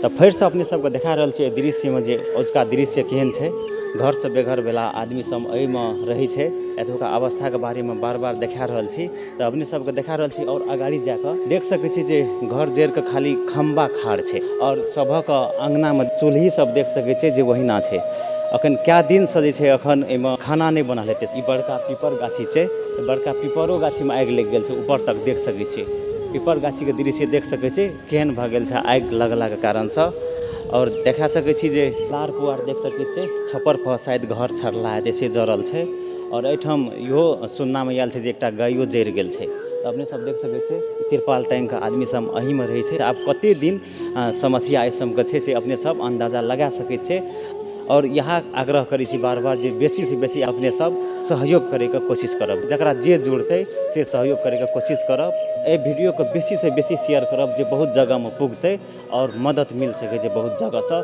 तो फिर से अपने सबके देखा रहल छियै दृश्य में जे ओजका दृश्य केहन छै। घर से बेघर भेला आदमी सब एहि में रही छै। एतुका अवस्था के बारे में बार बार देखा रहल छी। तो अपने सबके देखा रहल छी और अगाड़ी जाकर देख सकै छी जे घर जैर के खाली खंबा खाड़ छै और सभक अंगना में चूल्ही सब देख सकै छै जे वहीना छै। अखन क्या दिन से जे छै अखन एहिमे खाना नहीं बनल हेतै। ई बड़का पीपर गाछी छै। बड़का पीपरो गाछी में आगि लग गेल छै। ऊपर तक देख सकै छी पीपर गाछी के दृश्य देख सकै छी केहन भ गेल छै आगि लगला के कारण से। और देखा सकै छी जे लार पुआर देख सकै छी छप्पर पर शायद घर छड़ला हेतै से जरल छै। और एहिठाम इहो सुनना में आयल छै जे एकटा गायो जरि गेल छै। तो अपने सब देख सकै छी तिरपाल टांग के आदमी सब एही में रहै छै। आब कते दिन समस्या एहि सब के छै से अपने सब अंदाजा लगा सकै छै। और यहाँ आग्रह करै छी बार बार जे बेसी से बेसी अपने सब सहयोग करे के कोशिश करब। जकरा जे जुड़तै से सहयोग करे के कोशिश करब। ए वीडियो को बेसी से बेसी शेयर करब जे बहुत जगह में पुगतै और मदद मिल सकै छै बहुत जगह से।